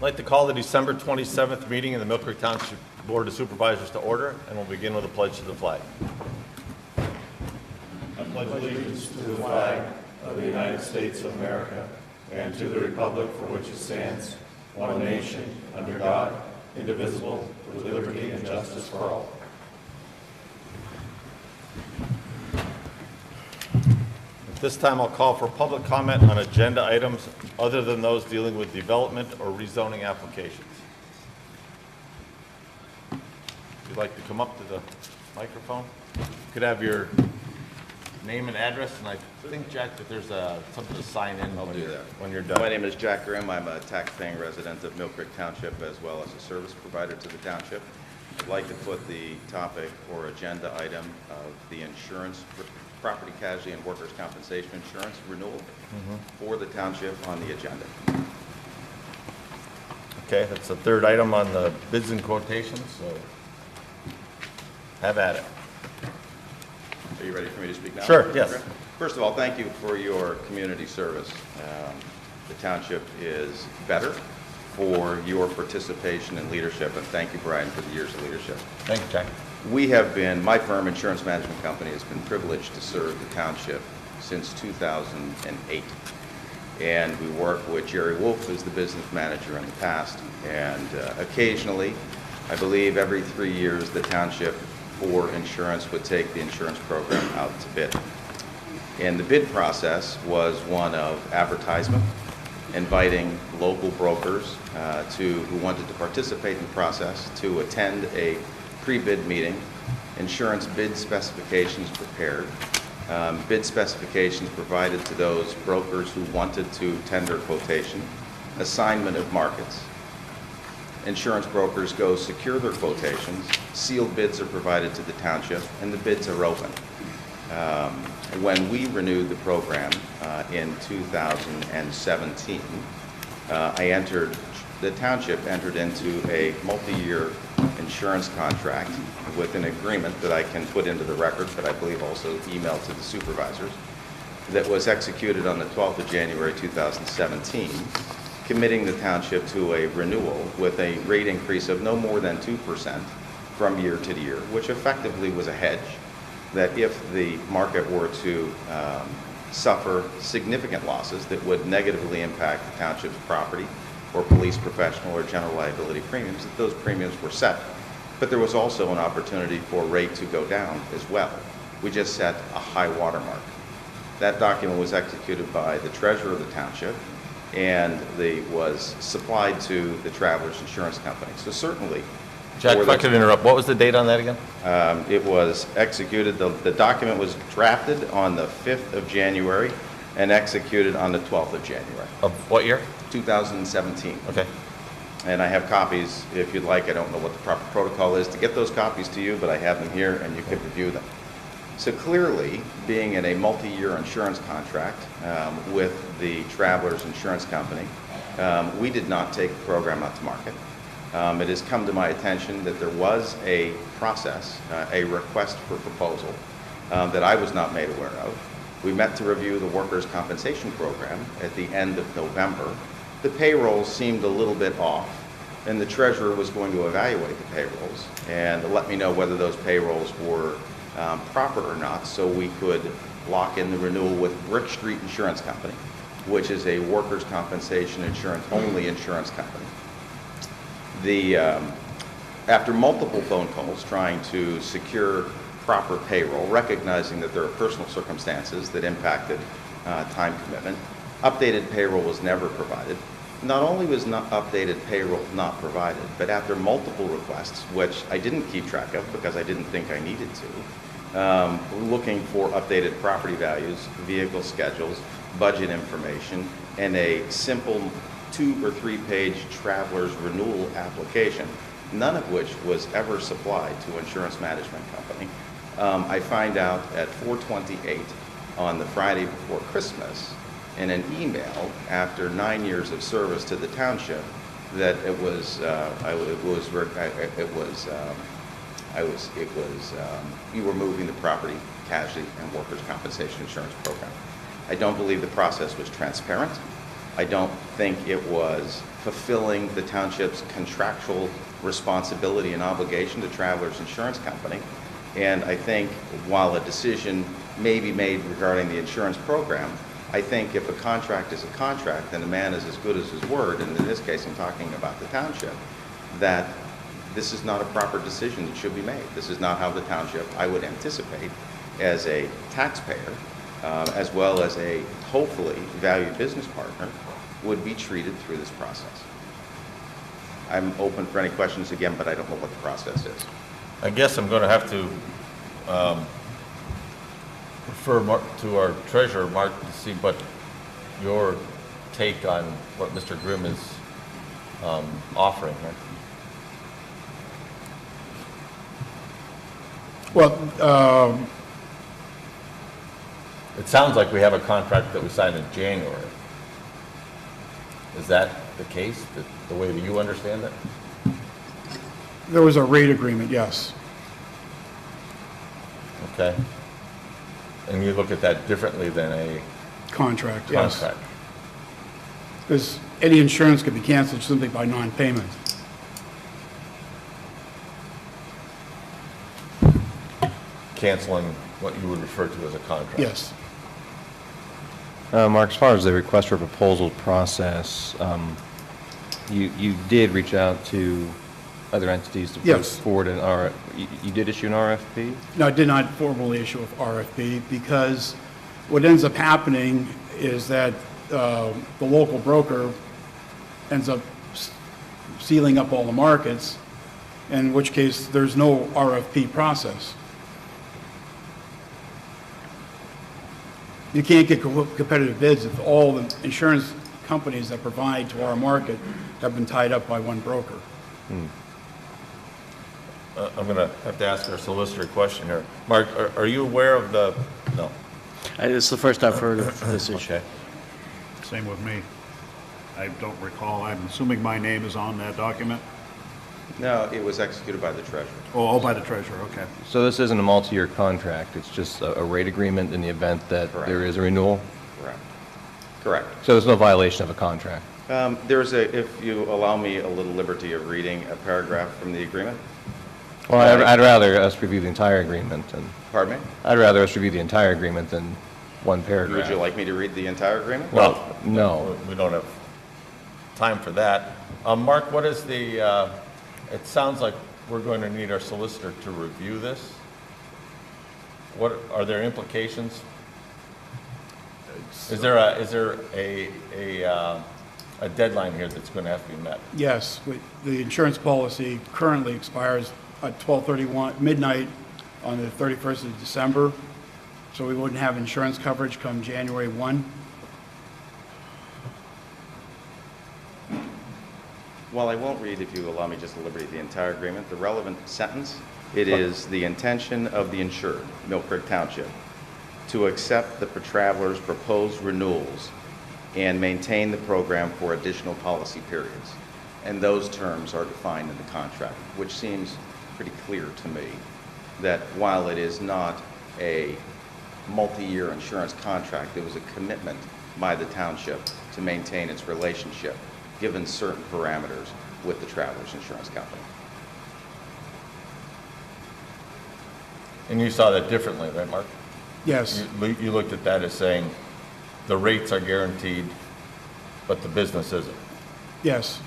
like to call the December 27th meeting of the Mill Creek Township Board of Supervisors to order, and we'll begin with a pledge to the flag. I pledge allegiance to the flag of the United States of America and to the republic for which it stands, one nation, under God, indivisible, with liberty and justice for all. At this time, I'll call for public comment on agenda items other than those dealing with development or rezoning applications. If you'd like to come up to the microphone, you could have your name and address, and I think, Jack, that there's something to sign in when you're done. My name is Jack Grimm. I'm a tax-paying resident of Mill Creek Township as well as a service provider to the township. I'd like to put the topic or agenda item of the insurance, property casualty and workers' compensation insurance renewal for the township on the agenda. Okay, that's the third item on the bids and quotations, so have at it. Are you ready for me to speak now? Sure, yes. First of all, thank you for your community service. The township is better for your participation and leadership, and thank you, Brian, for the years of leadership. Thank you, Jack. We have been, my firm, Insurance Management Company, has been privileged to serve the township since 2008. And we work with Jerry Wolf as the business manager in the past, and occasionally, I believe every 3 years, the township for insurance would take the insurance program out to bid. And the bid process was one of advertisement, inviting local brokers who wanted to participate in the process to attend a pre-bid meeting, insurance bid specifications prepared, bid specifications provided to those brokers who wanted to tender quotation, assignment of markets. Insurance brokers go secure their quotations, sealed bids are provided to the township, and the bids are open. When we renewed the program in 2017, the township entered into a multi-year insurance contract with an agreement that I can put into the record, but I believe also emailed to the supervisors, that was executed on the 12th of January 2017, committing the township to a renewal with a rate increase of no more than 2% from year to year, which effectively was a hedge that if the market were to suffer significant losses that would negatively impact the township's property or police professional or general liability premiums, that those premiums were set. But there was also an opportunity for rate to go down as well. We just set a high watermark. That document was executed by the treasurer of the township and was supplied to the Travelers Insurance Company. So certainly, Jack, if I could interrupt, what was the date on that again? it was executed, the document was drafted on the 5th of January and executed on the 12th of January. Of what year? 2017. Okay. And I have copies, if you'd like. I don't know what the proper protocol is to get those copies to you, but I have them here and you can review them. So clearly, being in a multi-year insurance contract with the Travelers Insurance Company, we did not take the program out to market. It has come to my attention that there was a process, a request for proposal that I was not made aware of. We met to review the workers' compensation program at the end of November. The payrolls seemed a little bit off, and the treasurer was going to evaluate the payrolls and let me know whether those payrolls were proper or not, so we could lock in the renewal with Brick Street Insurance Company, which is a workers' compensation insurance-only insurance company. After multiple phone calls trying to secure proper payroll, recognizing that there are personal circumstances that impacted time commitment, updated payroll was never provided. Not only was not updated payroll not provided, but after multiple requests, which I didn't keep track of because I didn't think I needed to, looking for updated property values, vehicle schedules, budget information, and a simple 2 or 3 page traveler's renewal application, none of which was ever supplied to Insurance Management Company. I find out at 4:28 on the Friday before Christmas in an email after 9 years of service to the township that you were moving the property casualty and workers' compensation insurance program. I don't believe the process was transparent. I don't think it was fulfilling the township's contractual responsibility and obligation to Travelers Insurance Company. And I think while a decision may be made regarding the insurance program, I think if a contract is a contract, then a man is as good as his word, and in this case I'm talking about the township, that this is not a proper decision that should be made. This is not how the township, I would anticipate, as a taxpayer, as well as a hopefully valued business partner, would be treated through this process. I'm open for any questions again, but I don't know what the process is. I guess I'm going to have to refer to our treasurer, Mark, to see what your take on what Mr. Grimm is offering here. Well, It sounds like we have a contract that we signed in January. Is that the case, the way that you understand it? there was a rate agreement, yes. Okay. And you look at that differently than a Contract, yes. contract? Because any insurance could be canceled simply by non-payment. Canceling what you would refer to as a contract? Yes. Mark, as far as the request for proposal process, you did reach out to other entities to put Yes. forward an you did issue an RFP? No, I did not formally issue an RFP because what ends up happening is that the local broker ends up sealing up all the markets, in which case there's no RFP process. You can't get competitive bids if all the insurance companies that provide to our market have been tied up by one broker. I'm going to have to ask our solicitor a question here. Mark, are you aware of the, no? It's the first I've heard of this issue. Okay. Same with me. I don't recall. I'm assuming my name is on that document? No, it was executed by the treasurer. Oh, by the treasurer, okay. So this isn't a multi-year contract, it's just a rate agreement in the event that Correct. there is a renewal? Correct. Correct. So there's no violation of a contract? There's if you allow me a little liberty of reading a paragraph from the agreement. Well, I'd rather us review the entire agreement, and Pardon me? I'd rather us review the entire agreement than one paragraph. Would you like me to read the entire agreement? Well, no. We don't have time for that. Mark, what is the, it sounds like we're going to need our solicitor to review this. What, are there implications? Is there a deadline here that's going to have to be met? Yes, the insurance policy currently expires at 12/31, midnight on the 31st of December, so we wouldn't have insurance coverage come January 1. Well, I won't read, if you allow me just a liberty, the entire agreement. The relevant sentence, it is the intention of the insured, Mill Creek Township, to accept the Travelers' proposed renewals and maintain the program for additional policy periods. And those terms are defined in the contract, which seems pretty clear to me that while it is not a multi-year insurance contract, it was a commitment by the township to maintain its relationship given certain parameters with the Travelers Insurance Company. And you saw that differently, right, Mark? Yes, You looked at that as saying the rates are guaranteed, but the business isn't. yes.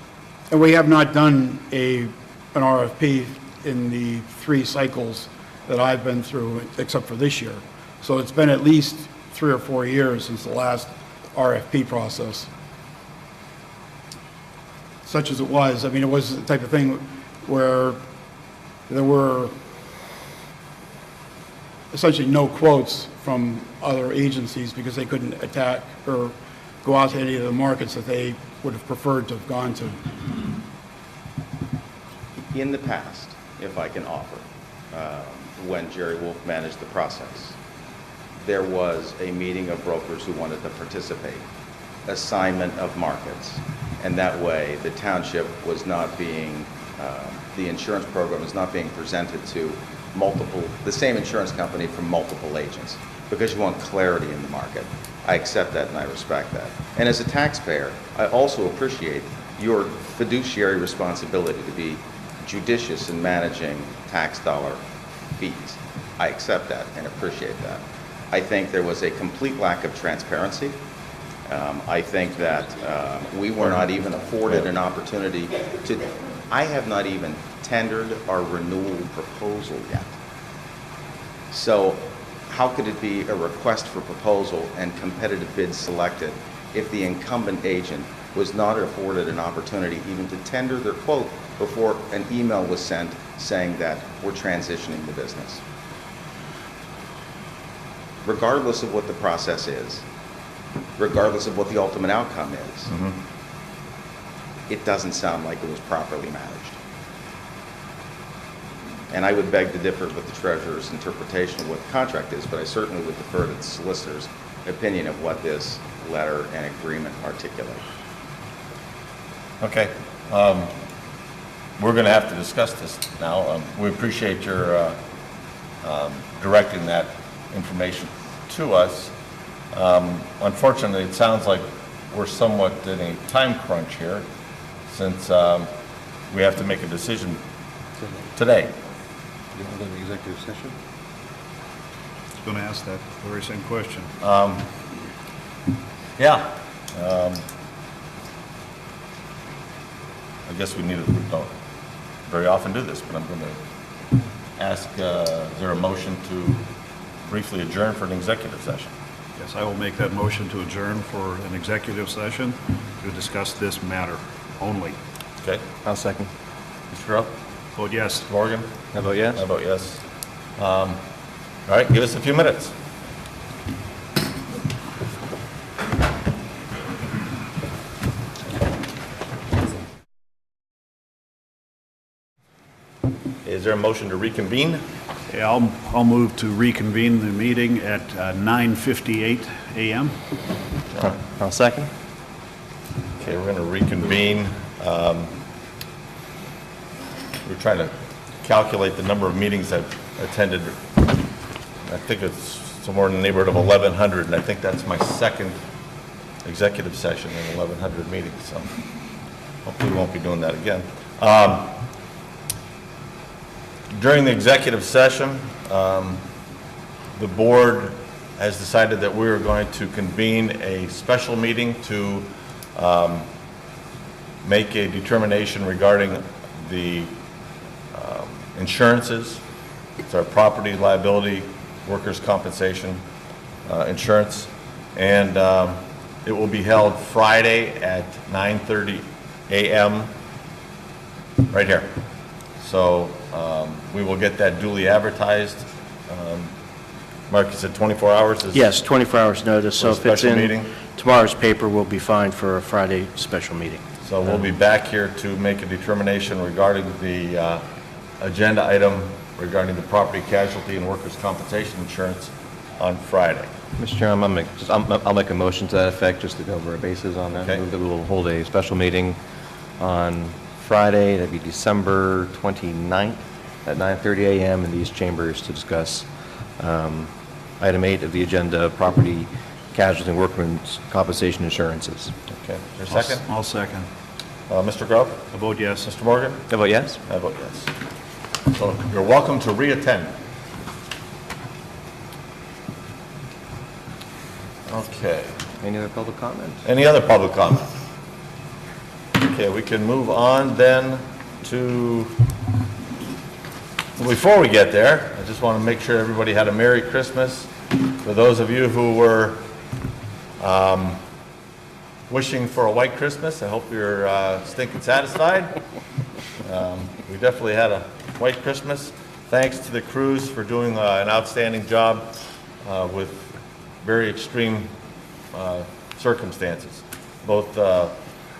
And we have not done an RFP in the 3 cycles that I've been through, except for this year. So it's been at least 3 or 4 years since the last RFP process. Such as it was, I mean, it was the type of thing where there were essentially no quotes from other agencies because they couldn't attack or go out to any of the markets that they would have preferred to have gone to. In the past, if I can offer, when Jerry Wolf managed the process, there was a meeting of brokers who wanted to participate, assignment of markets, and that way the township was not being, the insurance program was not being presented to the same insurance company from multiple agents, because you want clarity in the market. I accept that and I respect that. And as a taxpayer, I also appreciate your fiduciary responsibility to be judicious in managing tax dollar fees. I accept that and appreciate that. I think there was a complete lack of transparency. I think that we were not even afforded an opportunity to, I have not even tendered our renewal proposal yet. So how could it be a request for proposal and competitive bids selected if the incumbent agent was not afforded an opportunity even to tender their quote before an email was sent saying that we're transitioning the business? Regardless of what the process is, regardless of what the ultimate outcome is, it doesn't sound like it was properly managed. And I would beg to differ with the treasurer's interpretation of what the contract is, but I certainly would defer to the solicitor's opinion of what this letter and agreement articulate. Okay. We're going to have to discuss this now. We appreciate your directing that information to us. Unfortunately, it sounds like we're somewhat in a time crunch here, since we have to make a decision today. You want to go to executive session? I was going to ask that very same question. Yeah. I guess we don't very often do this, but I'm going to ask, is there a motion to briefly adjourn for an executive session? Yes, I will make that motion to adjourn for an executive session to discuss this matter only. Okay. I'll second. Mr. Rupp? Vote yes. Morgan? I vote yes. I vote yes. All right, give us a few minutes. Is there a motion to reconvene? Yeah, I'll move to reconvene the meeting at 9:58 a.m. I'll second. Okay, we're going to reconvene. We're trying to calculate the number of meetings I've attended. I think it's somewhere in the neighborhood of 1,100, and I think that's my second executive session in 1,100 meetings, so hopefully we won't be doing that again. During the executive session, the board has decided that we are going to convene a special meeting to make a determination regarding the insurances. It's our property, liability, workers' compensation insurance, and it will be held Friday at 9:30 a.m. right here. So we will get that duly advertised. Mark, you said 24 hours? Yes, 24 hours notice, so For a if it's special in meeting? tomorrow's paper, we'll be fine for a Friday special meeting. So we'll be back here to make a determination regarding the agenda item regarding the property casualty and workers' compensation insurance on Friday. Mr. Chairman, I'll make a motion to that effect, just to cover our bases on that. Okay. Move that we'll hold a special meeting on Friday, that'd be December 29th at 9:30 a.m. in these chambers to discuss item 8 of the agenda, property casualty and workers' compensation insurances. Okay, is there a second? I'll second. Mr. Grubb? I vote yes. Mr. Morgan? I vote yes. I vote yes. So you're welcome to re-attend. Okay. Any other public comment? Any other public comment? Okay, we can move on then to, well, before we get there, I just want to make sure everybody had a Merry Christmas. For those of you who were wishing for a white Christmas, I hope you're stinking satisfied. We definitely had a white Christmas. Thanks to the crews for doing an outstanding job with very extreme circumstances. Both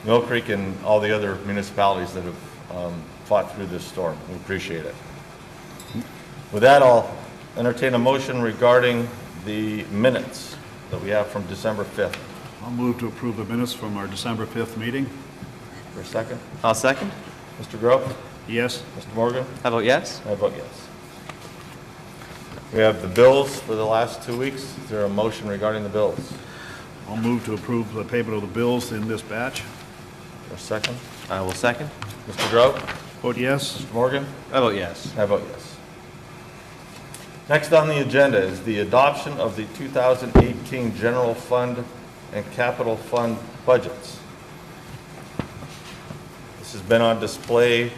Mill Creek and all the other municipalities that have fought through this storm. We appreciate it. With that, I'll entertain a motion regarding the minutes that we have from December 5th. I'll move to approve the minutes from our December 5th meeting. For a second? I'll second. Mr. Grove? Yes. Mr. Morgan? I vote yes. I vote yes. We have the bills for the last 2 weeks. Is there a motion regarding the bills? I'll move to approve the payment of the bills in this batch. Or second? I will second. Mr. Grove? Vote yes. Mr. Morgan? I vote yes. I vote yes. Next on the agenda is the adoption of the 2018 general fund and capital fund budgets. This has been on display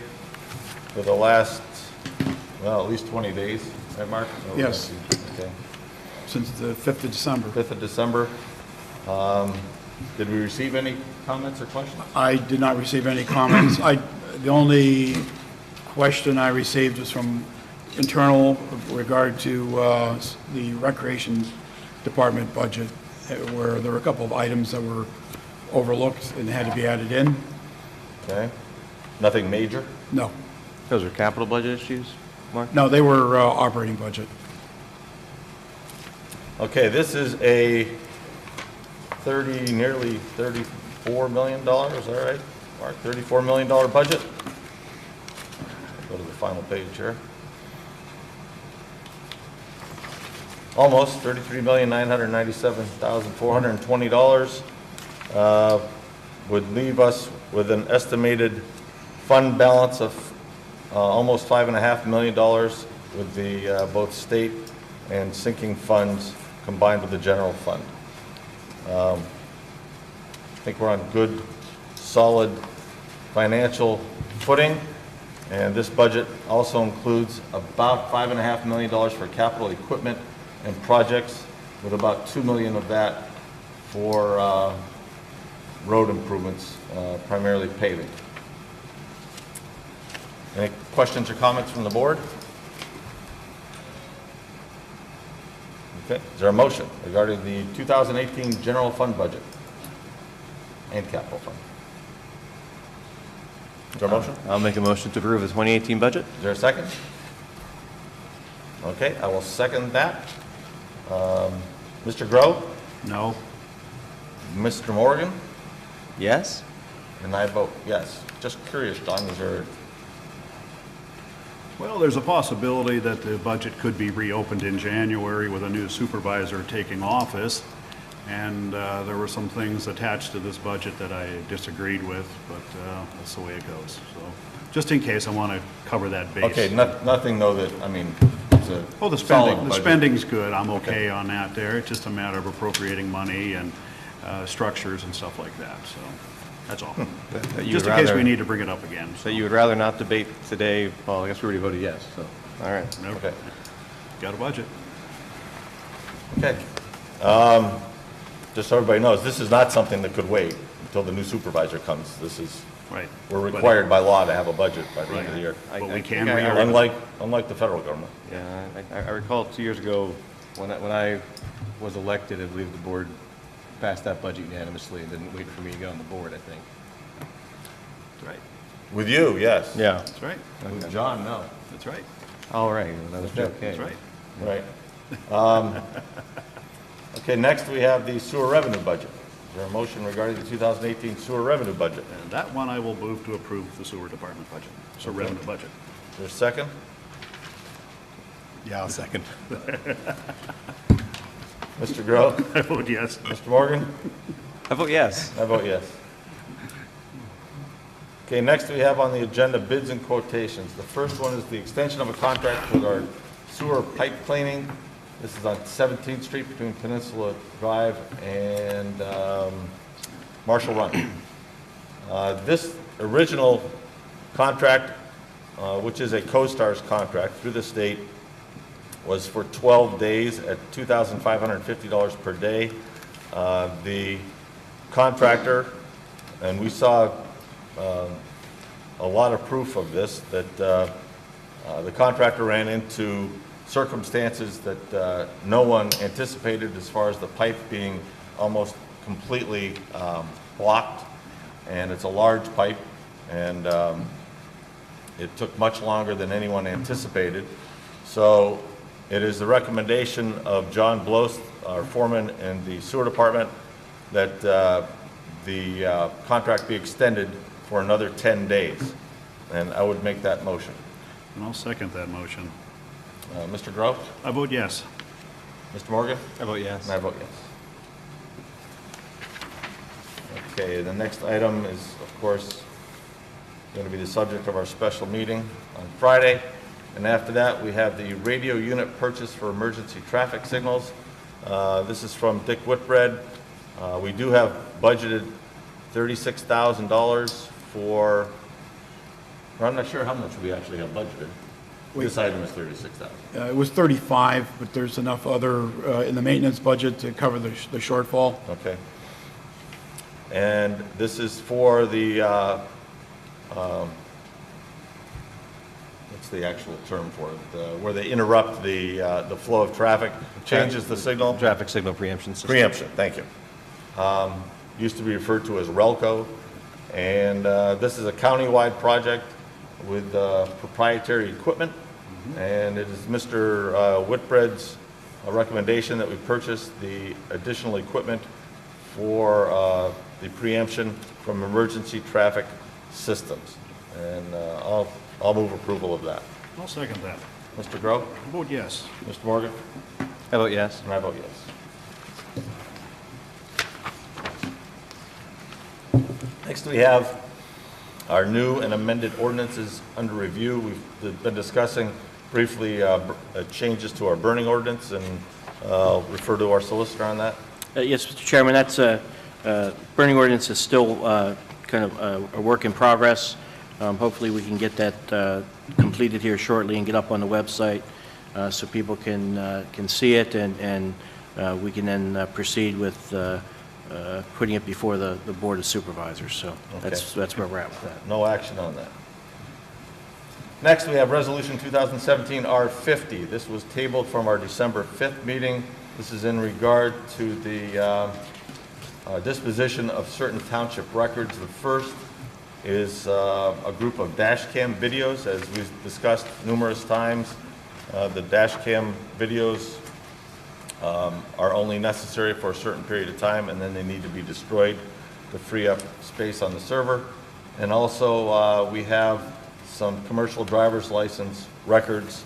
for the last, well, at least 20 days, right, Mark? Yes. Okay. Since the 5th of December. 5th of December. Did we receive any comments or questions? I did not receive any comments. The only question I received was from internal with regard to the Recreation Department budget, where there were a couple of items that were overlooked and had to be added in. Okay. Nothing major? No. Those are capital budget issues, Mark? No, they were operating budget. Okay, this is a nearly $34 million, is that right, Mark? $34 million budget? Go to the final page here. Almost $33,997,420 would leave us with an estimated fund balance of almost $5.5 million with the both state and sinking funds combined with the general fund. I think we're on good, solid financial footing, and this budget also includes about $5.5 million for capital equipment and projects, with about $2 million of that for road improvements, primarily paving. Any questions or comments from the board? Okay, is there a motion regarding the 2018 general fund budget and capital fund? Is there a motion? I'll make a motion to approve the 2018 budget. Is there a second? Okay, I will second that. Mr. Grove? No. Mr. Morgan? Yes? And I vote yes. Just curious, John, is there, Well, there's a possibility that the budget could be reopened in January with a new supervisor taking office. And there were some things attached to this budget that I disagreed with, but that's the way it goes. So just in case, I want to cover that base. okay, nothing though that, I mean, it's a Oh, the solid spending, the budget. spending's good. I'm okay on that there. It's just a matter of appropriating money and structures and stuff like that, so that's all. That you Just would in case rather- we need to bring it up again. so. That you would rather not debate today, well, I guess we already voted yes, so, all right. Nope. Okay, Got a budget. okay. Just so everybody knows, this is not something that could wait until the new supervisor comes. This is, Right. we're But- required by law to have a budget by the end of the year. I- But I we think can I- reorganize. Unlike the federal government. Yeah, I recall 2 years ago, when I was elected, I believe the board passed that budget unanimously and didn't wait for me to get on the board, I think. That's right. With you, yes. Yeah. That's right. With John, no. That's right. All right, that was okay. That's right. Right. Okay, next we have the sewer revenue budget. Is there a motion regarding the 2018 sewer revenue budget? And that one I will move to approve the sewer department budget, sewer revenue budget. Is there a second? Yeah, I'll second. Mr. Grove? I vote yes. Mr. Morgan? I vote yes. I vote yes. Okay, next we have on the agenda bids and quotations. The first one is the extension of a contract with our sewer pipe cleaning. This is on 17th Street between Peninsula Drive and Marshall Run. This original contract, which is a CoStarz contract through the state, was for 12 days at $2,550 per day. The contractor, and we saw a lot of proof of this, that the contractor ran into circumstances that no one anticipated, as far as the pipe being almost completely blocked, and it's a large pipe, and it took much longer than anyone anticipated. So it is the recommendation of John Blost, our foreman in the sewer department, that the contract be extended for another 10 days. And I would make that motion. And I'll second that motion. Mr. Groh? I vote yes. Mr. Morgan? I vote yes. And I vote yes. Okay, the next item is, of course, going to be the subject of our special meeting on Friday. And after that, we have the radio unit purchase for emergency traffic signals. This is from Dick Whitbread. We do have budgeted $36,000 for, or I'm not sure how much we actually have budgeted. This item is $36,000. It was 35, but there's enough other in the maintenance budget to cover the shortfall. Okay. And this is for the, what's the actual term for it? Where they interrupt the flow of traffic, changes the signal? Traffic signal preemption system. Preemption, thank you. Used to be referred to as RELCO. And this is a countywide project with proprietary equipment. And it is Mr. Whitbread's recommendation that we purchase the additional equipment for the preemption from emergency traffic systems. And I'll move approval of that. I'll second that. Mr. Groh? I vote yes. Mr. Morgan? I vote yes. And I vote yes. Next, we have our new and amended ordinances under review. We've been discussing briefly changes to our burning ordinance, and I'll refer to our solicitor on that. Yes, Mr. Chairman, that's burning ordinance is still kind of a work in progress. Hopefully, we can get that completed here shortly and get up on the website so people can see it, and we can then proceed with putting it before the Board of Supervisors. So that's where we're at with that. No action on that. Next, we have Resolution 2017 R50. This was tabled from our December 5th meeting. This is in regard to the disposition of certain township records. The first is a group of dash cam videos. As we've discussed numerous times, the dash cam videos are only necessary for a certain period of time, and then they need to be destroyed to free up space on the server. And also, we have some commercial driver's license records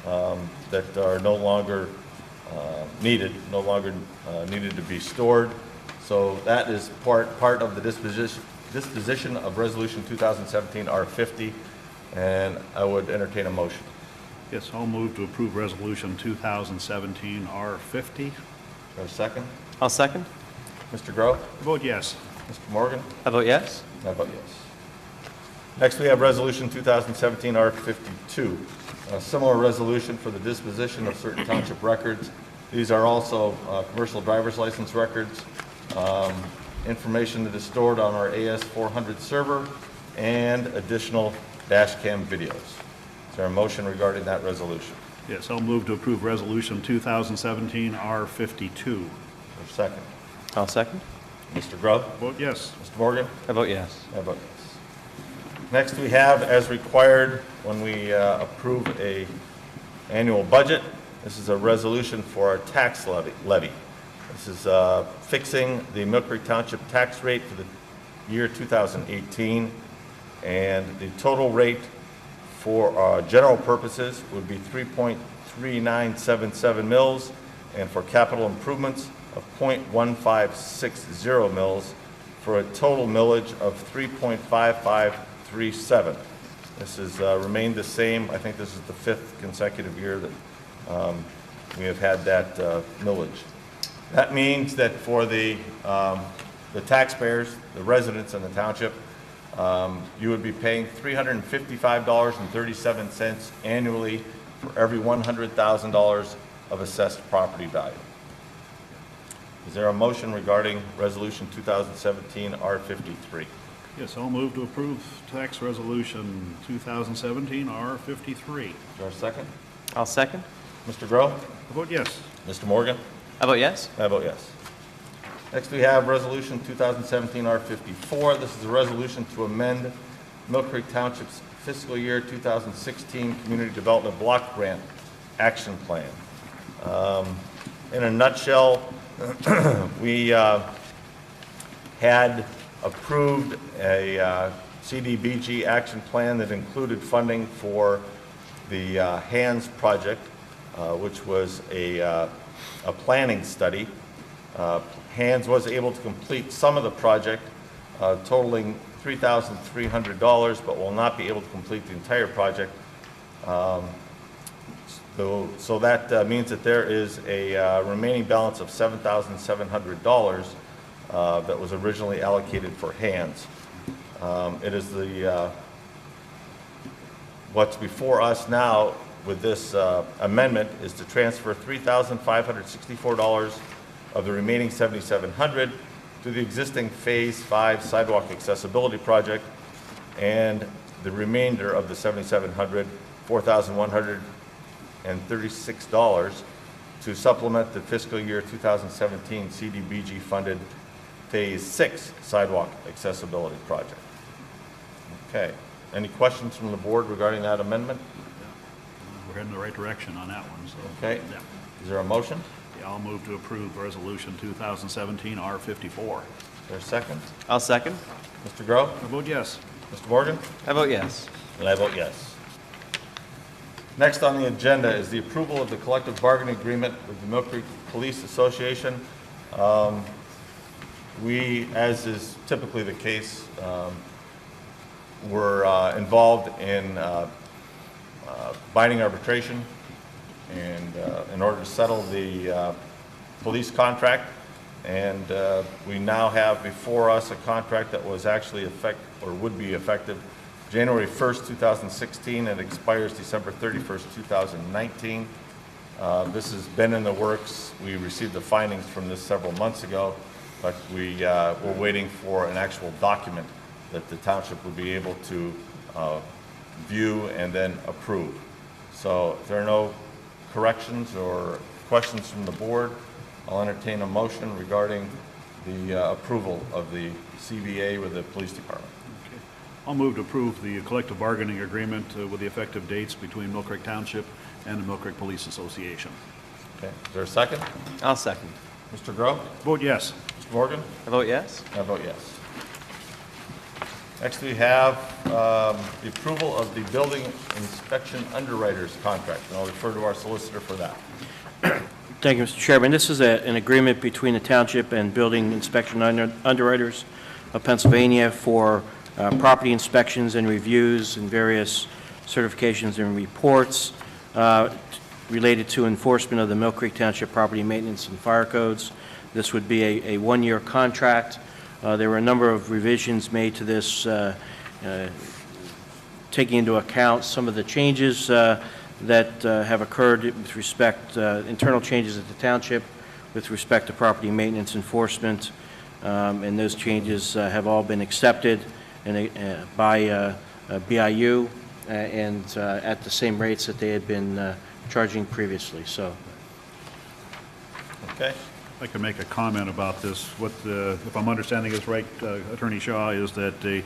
that are no longer needed to be stored. So that is part of the disposition of Resolution 2017 R50, and I would entertain a motion. Yes, I'll move to approve Resolution 2017 R50. Or a second? I'll second. Mr. Groh? I vote yes. Mr. Morgan? I vote yes. I vote yes. Next, we have Resolution 2017 R52, a similar resolution for the disposition of certain township records. These are also commercial driver's license records, information that is stored on our AS400 server, and additional dash cam videos. Is there a motion regarding that resolution? Yes, I'll move to approve Resolution 2017 R52. Or second? I'll second. Mr. Groh? Vote yes. Mr. Morgan? I vote yes. I vote yes. Next, we have, as required when we approve a annual budget, this is a resolution for our tax levy. This is fixing the Mill Creek Township tax rate for the year 2018, and the total rate for general purposes would be 3.3977 mils, and for capital improvements of 0.1560 mils, for a total millage of 3.5537. This has remained the same. I think this is the 5th consecutive year that we have had that millage. That means that for the taxpayers, the residents in the township, you would be paying $355.37 annually for every $100,000 of assessed property value. Is there a motion regarding Resolution 2017 R53? Yes, I'll move to approve Tax Resolution 2017 R53. Is there a second? I'll second. Mr. Groh? I vote yes. Mr. Morgan? I vote yes. I vote yes. Next, we have Resolution 2017 R54. This is a resolution to amend Mill Creek Township's fiscal year 2016 Community Development Block Grant Action Plan. In a nutshell, we had approved a CDBG action plan that included funding for the HANDS project, which was a planning study. Hands was able to complete some of the project, totaling $3,300, but will not be able to complete the entire project. So that means that there is a remaining balance of $7,700 that was originally allocated for Hands. It is what's before us now with this amendment is to transfer $3,564 of the remaining $7,700 to the existing Phase 5 sidewalk accessibility project, and the remainder of the $7,700, $4,136, to supplement the fiscal year 2017 CDBG funded Phase 6 sidewalk accessibility project. Okay. Any questions from the board regarding that amendment? We're heading in the right direction on that one, so. Okay. Yeah. Is there a motion? Yeah, I'll move to approve Resolution 2017 R54. Is there a second? I'll second. Mr. Grove? I vote yes. Mr. Morgan? I vote yes. And I vote yes. Next on the agenda is the approval of the collective bargaining agreement with the Mill Creek Police Association. We, as is typically the case, were involved in binding arbitration and in order to settle the police contract. And we now have before us a contract that was actually would be effective January 1st, 2016, and expires December 31st, 2019. This has been in the works. We received the findings from this several months ago, but we're waiting for an actual document that the township would be able to view and then approve. So if there are no corrections or questions from the board, I'll entertain a motion regarding the approval of the CBA with the police department. Okay. I'll move to approve the collective bargaining agreement with the effective dates between Mill Creek Township and the Mill Creek Police Association. Okay, is there a second? I'll second. Mr. Grove? Vote yes. Mr. Morgan? I vote yes. I vote yes. Next, we have the approval of the building inspection underwriters contract, and I'll refer to our solicitor for that. Thank you, Mr. Chairman. This is an agreement between the township and building inspection underwriters of Pennsylvania for property inspections and reviews and various certifications and reports related to enforcement of the Mill Creek Township property maintenance and fire codes. This would be a one-year contract. There were a number of revisions made to this, taking into account some of the changes that have occurred with respect, internal changes at the township with respect to property maintenance enforcement, and those changes have all been accepted by BIU and at the same rates that they had been charging previously. So, Okay. I'd like to make a comment about this. If I'm understanding this right, Attorney Shaw, is that the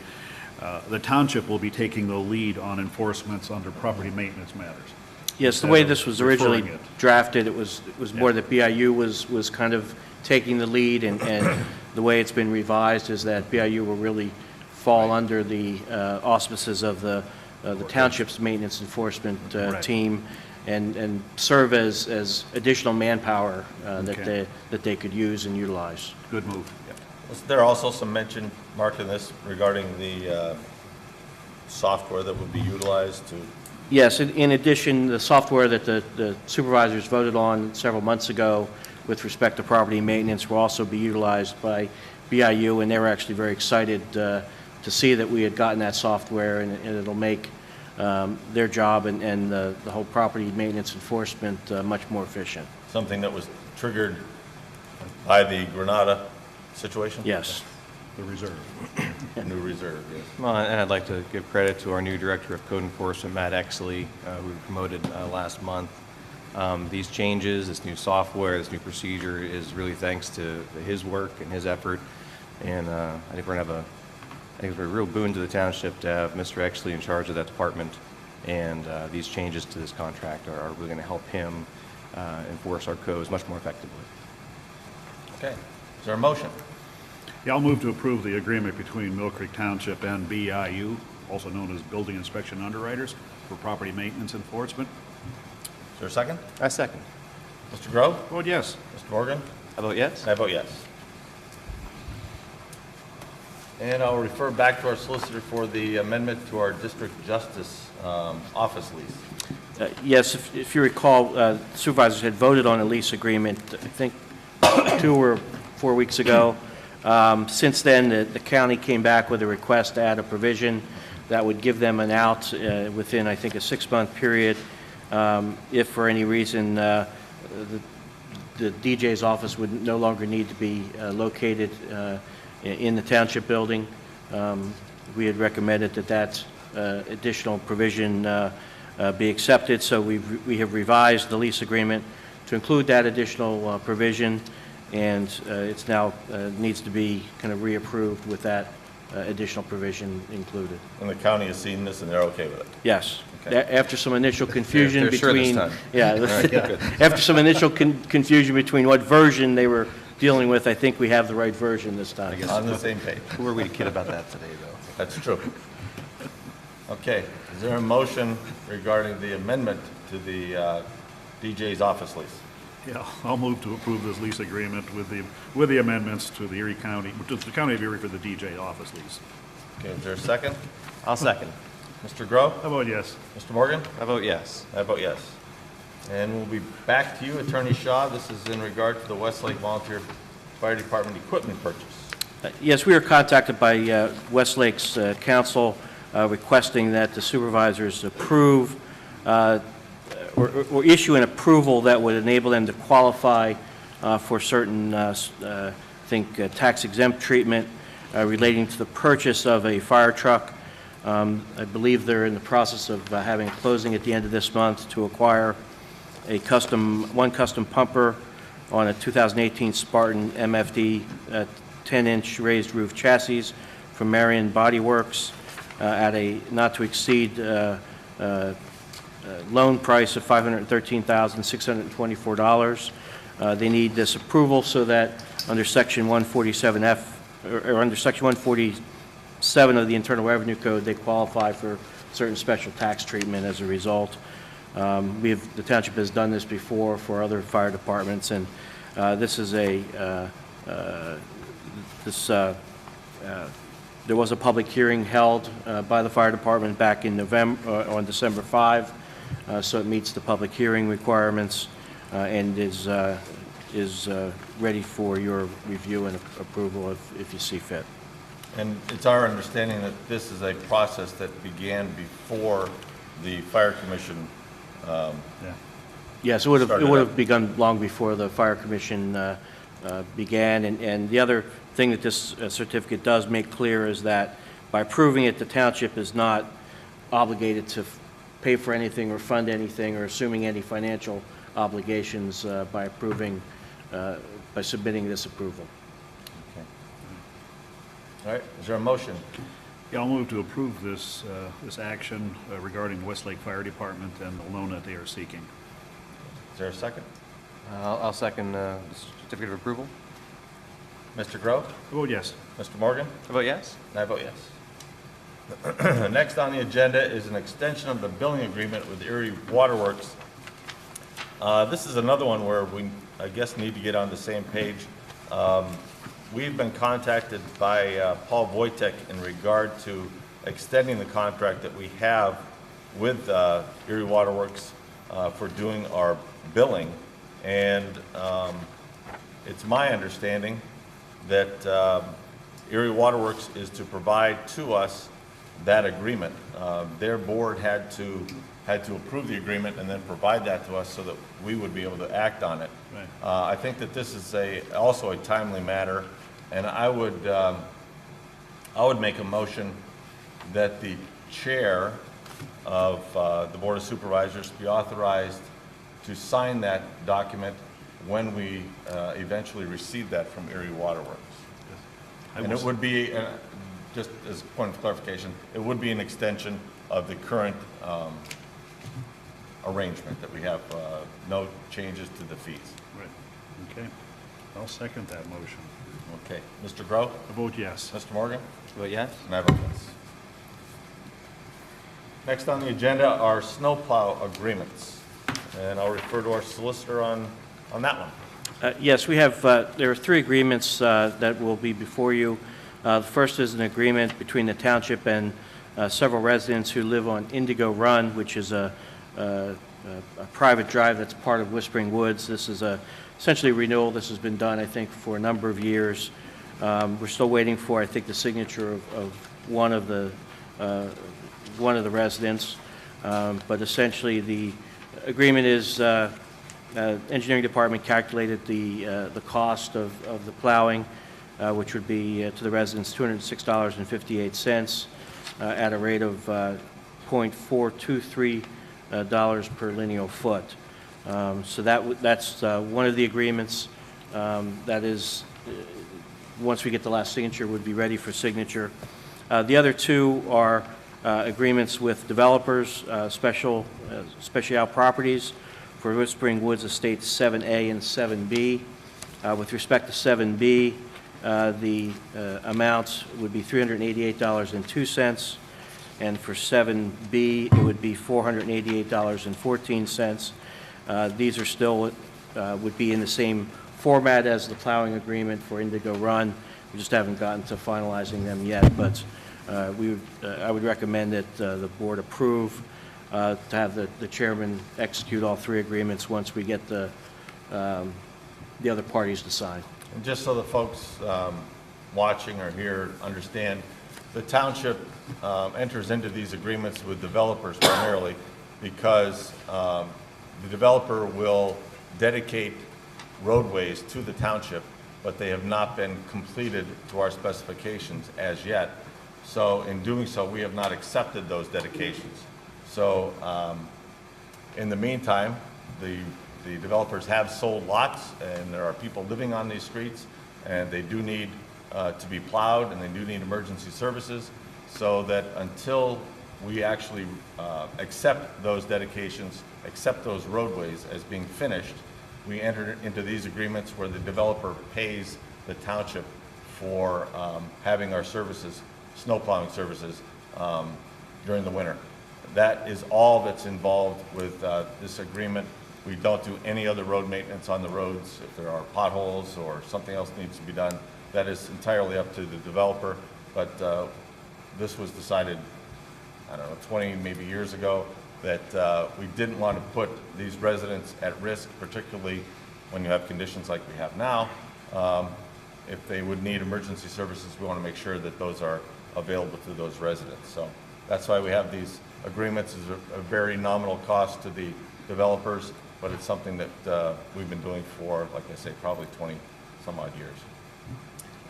township will be taking the lead on enforcements under property maintenance matters. yes, the way this was originally Referring it. drafted, it was more that BIU was kind of taking the lead, and the way it's been revised is that BIU will really fall under the auspices of the township's maintenance enforcement Right. team, and serve as additional manpower Okay. that they could use and utilize. Good move. Was there also some mention, Mark, in this regarding the software that would be utilized to? Yes, in addition, the software that the supervisors voted on several months ago with respect to property maintenance will also be utilized by BIU, and they were actually very excited to see that we had gotten that software, and it'll make their job and the whole property maintenance enforcement much more efficient. Something that was triggered by the Granada situation? Yes. The reserve. New reserve, yes. Well, and I'd like to give credit to our new Director of Code Enforcement, Matt Exley, who we promoted last month. These changes, this new software, this new procedure is really thanks to his work and his effort. And I think we're going to have it's a real boon to the township to have Mr. Exley in charge of that department. And these changes to this contract are really going to help him enforce our codes much more effectively. Okay. Is there a motion? Yeah, I'll move to approve the agreement between Mill Creek Township and BIU, also known as Building Inspection Underwriters, for property maintenance enforcement. Is there a second? I second. Mr. Grove? Vote yes. Mr. Morgan? I vote yes. And I vote yes. And I'll refer back to our solicitor for the amendment to our district justice office lease. Yes, if you recall, supervisors had voted on a lease agreement, I think, 2 or 4 weeks ago. Since then, the county came back with a request to add a provision that would give them an out within, I think, a 6-month period. If for any reason the DJ's office would no longer need to be located in the township building. We had recommended that additional provision be accepted, so we have revised the lease agreement to include that additional provision, and it's now needs to be kind of reapproved with that additional provision included. And the county has seen this and they're okay with it? Yes. Okay. After some initial confusion They're sure this between... time. Yeah. After some initial confusion between what version they were dealing with, I think we have the right version this time. On the same page. Who are we to kid about that today, though? That's true. Okay, is there a motion regarding the amendment to the DJ's office lease? Yeah, I'll move to approve this lease agreement with the amendments to the Erie County, to the County of Erie for the DJ office lease. Okay, is there a second? I'll second. Mr. Grove? I vote yes. Mr. Morgan? I vote yes. I vote yes. And we'll be back to you, Attorney Shaw. This is in regard to the Westlake Volunteer Fire Department equipment purchase. Yes, we were contacted by Westlake's council requesting that the supervisors approve or issue an approval that would enable them to qualify for certain, I think, tax-exempt treatment relating to the purchase of a fire truck. I believe they're in the process of having a closing at the end of this month to acquire one custom pumper on a 2018 Spartan MFD 10-inch raised roof chassis from Marion Body Works at a not-to-exceed loan price of $513,624. They need this approval so that under Section 147F, or under Section 147 of the Internal Revenue Code, they qualify for certain special tax treatment as a result. The township has done this before for other fire departments, and this is there was a public hearing held by the fire department back in on December 5, so it meets the public hearing requirements and is ready for your review and approval if you see fit. And it's our understanding that this is a process that began before the fire commission. Yes, it would Started have up. begun long before the fire commission began. And the other thing that this certificate does make clear is that by approving it, the township is not obligated to pay for anything or fund anything or assuming any financial obligations by submitting this approval. Okay. All right, is there a motion? Yeah, I'll move to approve this action regarding Westlake Fire Department and the loan that they are seeking. Is there a second? I'll second the certificate of approval. Mr. Grove? I vote yes. Mr. Morgan? I vote yes. And I vote yes. Next on the agenda is an extension of the billing agreement with Erie Waterworks. This is another one where we, I guess, need to get on the same page. We've been contacted by Paul Wojtek in regard to extending the contract that we have with Erie Waterworks for doing our billing. And it's my understanding that Erie Waterworks is to provide to us that agreement. Their board had to approve the agreement and then provide that to us so that we would be able to act on it. Right. I think that this is also a timely matter, and I would make a motion that the chair of the Board of Supervisors be authorized to sign that document when we eventually receive that from Erie Waterworks. And it would be, just as a point of clarification, it would be an extension of the current arrangement that we have, no changes to the fees. Right. Okay. I'll second that motion. Okay. Mr. Grove? I vote yes. Mr. Morgan? I vote yes. And I vote yes. Next on the agenda are snowplow agreements. And I'll refer to our solicitor on that one. Yes, we have, there are 3 agreements that will be before you. The first is an agreement between the township and several residents who live on Indigo Run, which is a private drive that's part of Whispering Woods. This is essentially a renewal. This has been done, I think, for a number of years. We're still waiting for, I think, the signature of one of the residents. But essentially, the agreement is engineering department calculated the cost of the plowing, which would be to the residents $206.58 at a rate of $0.423 per lineal foot. So that's one of the agreements that is, once we get the last signature, would be ready for signature. The other 2 are agreements with developers, Special Properties for Whispering Woods Estates 7A and 7B. With respect to 7B, the amounts would be $388.02, and for 7B, it would be $488.14. These are still, would be in the same format as the plowing agreement for Indigo Run. We just haven't gotten to finalizing them yet, but I would recommend that the board approve to have the chairman execute all 3 agreements once we get the other parties to sign. And just so the folks watching or here understand, the township enters into these agreements with developers primarily because the developer will dedicate roadways to the township, but they have not been completed to our specifications as yet. So in doing so, we have not accepted those dedications. So in the meantime, the developers have sold lots, and there are people living on these streets, and they do need to be plowed, and they do need emergency services, so that until we actually accept those dedications, accept those roadways as being finished, we enter into these agreements where the developer pays the township for having our services, snow plowing services, during the winter. That is all that's involved with this agreement. We don't do any other road maintenance on the roads. If there are potholes or something else needs to be done, that is entirely up to the developer. But this was decided, I don't know, 20 maybe years ago, that we didn't want to put these residents at risk, particularly when you have conditions like we have now. If they would need emergency services, we want to make sure that those are available to those residents. So that's why we have these agreements. It's a very nominal cost to the developers, but it's something that we've been doing for, like I say, probably 20 some odd years.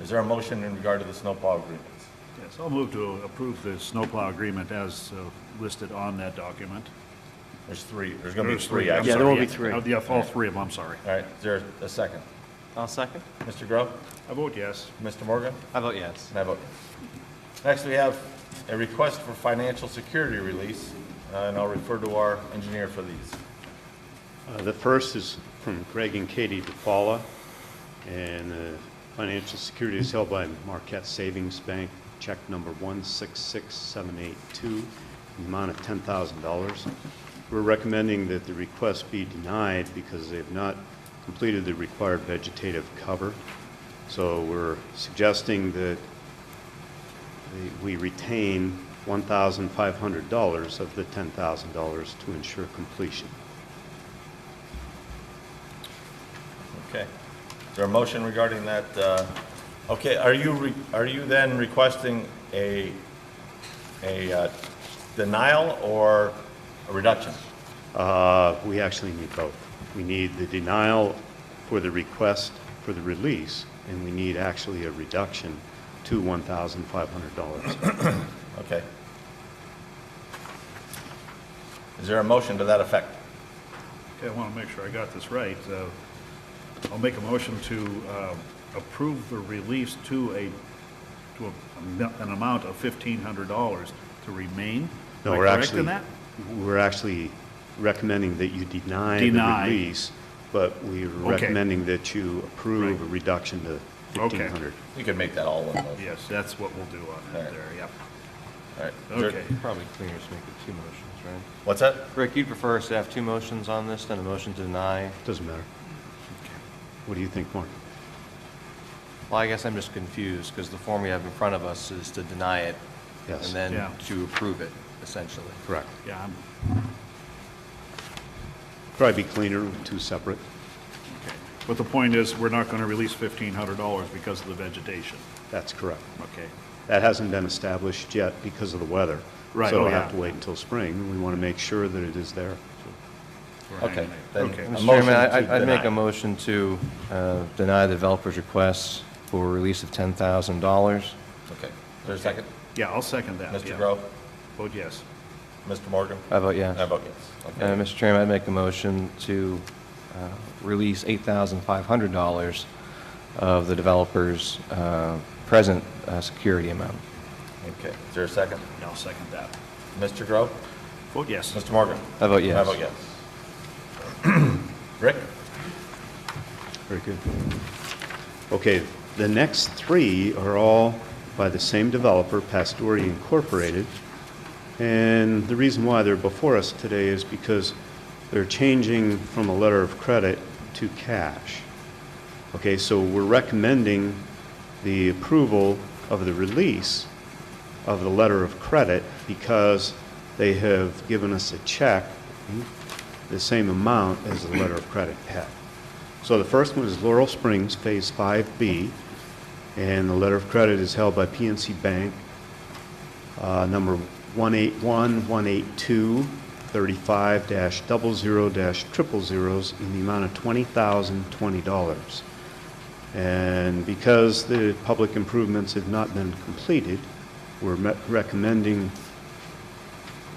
Is there a motion in regard to the snowplow agreements? Yes, I'll move to approve the snowplow agreement as listed on that document. There's 3. There's going to be 3, I'm actually. Yeah, there will sorry, be 3. Yeah, all 3 of them, I'm sorry. All right, is there a second? I'll second. Mr. Grove? I vote yes. Mr. Morgan? I vote yes. And I vote yes. Next, we have a request for financial security release, and I'll refer to our engineer for these. The first is from Greg and Katie DePaula, and the financial security is held by Marquette Savings Bank, check number 166782, in the amount of $10,000. We're recommending that the request be denied because they have not completed the required vegetative cover. So we're suggesting that we retain $1,500 of the $10,000 to ensure completion. Okay. Is there a motion regarding that? Okay, are you then requesting a denial or a reduction? We actually need both. We need the denial for the request for the release, and we need actually a reduction to $1,500. Okay. Is there a motion to that effect? Okay, I want to make sure I got this right. I'll make a motion to approve the release to an amount of $1,500 to remain. No, Am I we're correct actually, in that? we're actually recommending that you deny the release, but we're recommending that you approve a reduction to $1,500. You could make that all one motion. Yes, that's what we'll do on All that right. there, yep. All right. Is there- Okay. Probably cleaner to make it two motions, right? What's that? Rick, you'd prefer us to have two motions on this than a motion to deny? Doesn't matter. What do you think, Mark? Well, I guess I'm just confused, because the form we have in front of us is to deny it Yes. and then Yeah. to approve it, essentially. Correct. Yeah, Probably be cleaner with two separate. okay. But the point is, we're not going to release $1,500 because of the vegetation. That's correct. Okay. That hasn't been established yet because of the weather. Right, So oh, we have yeah. to wait until spring. We want to make sure that it is there. We're Okay. hanging Then it. Okay. a Mr. motion Chairman, to I'd make deny. a motion to deny the developer's request for a release of $10,000. Okay. Is there a second? Yeah, I'll second that. Mr. yeah. Grove? Vote yes. Mr. Morgan? I vote yes. I vote yes. Okay. Mr. Chairman, I'd make a motion to release $8,500 of the developer's present security amount. Okay. Is there a second? Yeah, I'll second that. Mr. Grove? Vote yes. Mr. Morgan? I vote yes. I vote yes. Rick? Very good. Okay, the next three are all by the same developer, Pastori Incorporated. And the reason why they're before us today is because they're changing from a letter of credit to cash. Okay, so we're recommending the approval of the release of the letter of credit because they have given us a check the same amount as the letter of credit had. So the first one is Laurel Springs Phase 5B, and the letter of credit is held by PNC Bank, number 181-182-35-00-000s in the amount of $20,020. And because the public improvements have not been completed, we're recommending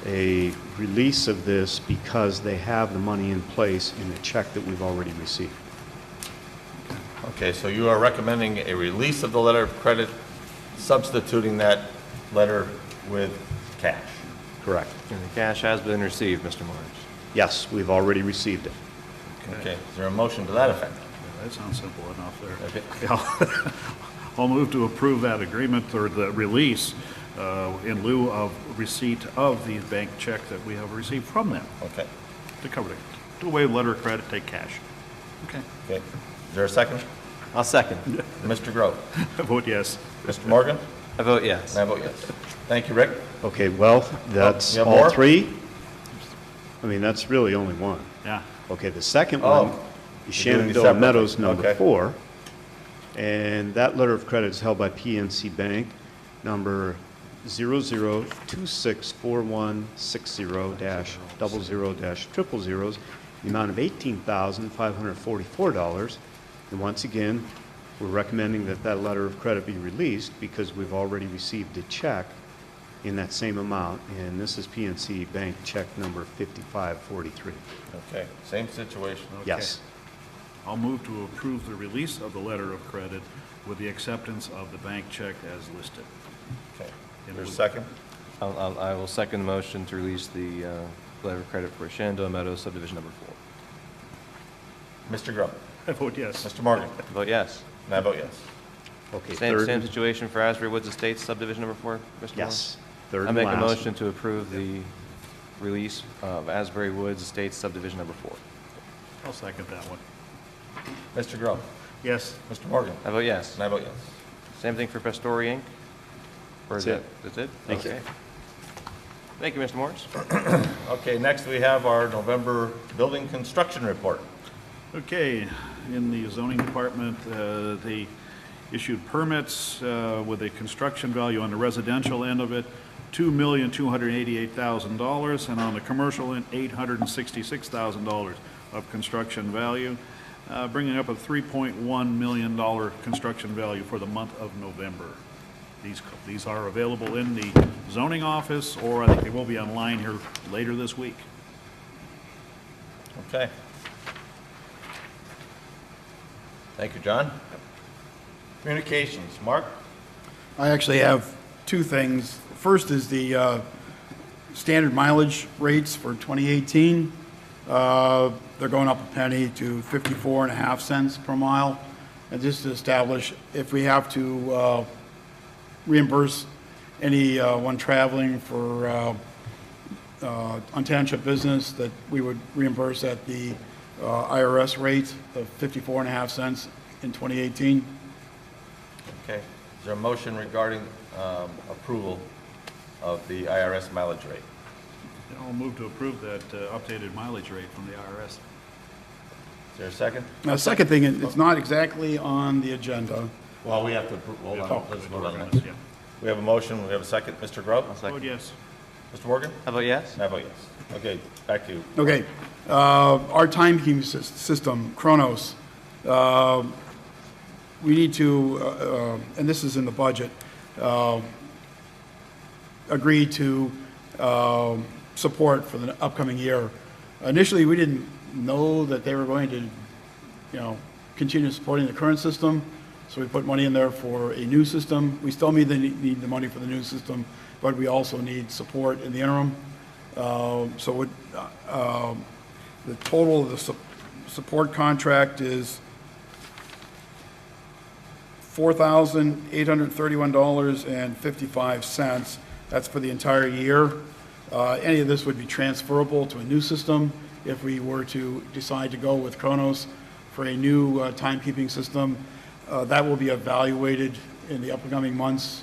a release of this because they have the money in place in the check that we've already received. Okay, so you are recommending a release of the letter of credit, substituting that letter with cash. Correct. And the cash has been received, Mr. Morris. Yes, we've already received it. Okay, is there a motion to that effect? Yeah, that sounds simple enough there. Okay. Yeah. I'll move to approve that agreement or the release in lieu of receipt of the bank check that we have received from them Okay, to cover it. Do away with letter of credit, take cash. Okay. okay. Is there a second? I'll second. Mr. Grove? I vote yes. Mr. Morgan? I vote yes. And I vote yes. Thank you, Rick. Okay, well, that's you have all more? three? I mean, that's really only one. Yeah. Okay, the second Oh, one is you're doing these Shenandoah separately. Meadows number Okay. 4, and that letter of credit is held by PNC Bank, number 00264160-00-000s, the amount of $18,544. And once again, we're recommending that that letter of credit be released because we've already received a check in that same amount, and this is PNC Bank check number 5543. Okay, same situation. Yes. I'll move to approve the release of the letter of credit with the acceptance of the bank check as listed. Okay. Is there a second? I will second the motion to release the letter of credit for Shenandoah Meadows subdivision number 4. Mr. Grove? I vote yes. Mr. Morgan? I vote yes. And I vote yes. Okay, Same third, situation for Asbury Woods Estates subdivision number 4, Mr. Morris? yes, third I and make a last. motion to approve the release of Asbury Woods Estates subdivision number 4. I'll second that one. Mr. Grove? Yes. Mr. Morgan? I vote yes. And I vote yes. Same thing for Pastori Inc.? Or is That's that, that's it? Thank you. Okay. Thank you, Mr. Morris. Okay, next we have our November building construction report. Okay, in the zoning department, they issued permits with a construction value on the residential end of it, $2,288,000, and on the commercial end, $866,000 of construction value, bringing up a $3.1 million construction value for the month of November. These are available in the zoning office, or I think they will be online here later this week. Okay. Thank you, John. Communications, Mark? I actually have two things. First is the standard mileage rates for 2018. They're going up a penny to 54.5 cents per mile. And just to establish if we have to reimburse anyone traveling for on township business, that we would reimburse at the IRS rate of 54.5 cents in 2018. Okay. Is there a motion regarding approval of the IRS mileage rate? Yeah, I'll move to approve that updated mileage rate from the IRS. Is there a second? Now, the second thing, it's not exactly on the agenda. Well, we have to, hold on, let's vote on that. Yeah. We have a motion, we have a second. Mr. Grove? Vote yes. Mr. Morgan? How about yes? I vote yes. Okay, back to you. Okay, our timekeeping system, Chronos, we need to, and this is in the budget, agree to support for the upcoming year. Initially, we didn't know that they were going to, continue supporting the current system, so we put money in there for a new system. We still need the money for the new system, but we also need support in the interim. The total of the support contract is $4,831.55. That's for the entire year. Any of this would be transferable to a new system if we were to decide to go with Chronos for a new timekeeping system. That will be evaluated in the upcoming months.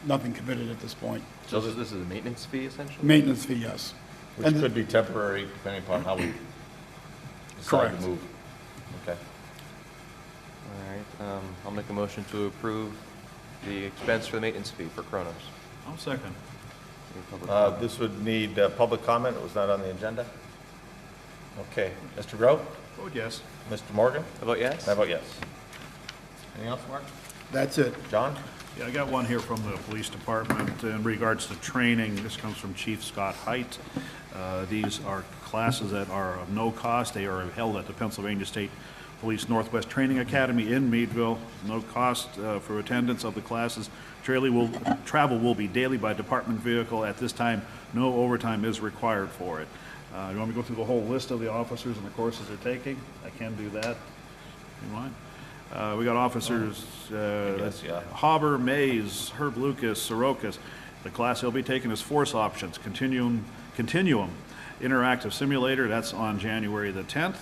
Nothing committed at this point. So this is a maintenance fee essentially? Maintenance fee, yes. Which And- could be temporary, depending upon how we decide Correct. to move. Okay. All right, I'll make a motion to approve the expense for the maintenance fee for Kronos. I'll second. Any public comment? This would need public comment. It was not on the agenda. Okay. Mr. Grove? Vote yes. Mr. Morgan? How about yes? I vote yes. Anything else, Mark? That's it. John? Yeah, I got one here from the police department in regards to training. This comes from Chief Scott Height. These are classes that are of no cost. They are held at the Pennsylvania State Police Northwest Training Academy in Meadville. No cost for attendance of the classes. Travel will be daily by department vehicle. At this time, no overtime is required for it. You want me to go through the whole list of the officers and the courses they're taking? I can do that. You mind? We got officers, guess, yeah. Hauber, Mays, Herb Lucas, Sorokas. The class he'll be taking is Force Options, Continuum Interactive Simulator. That's on January the 10th.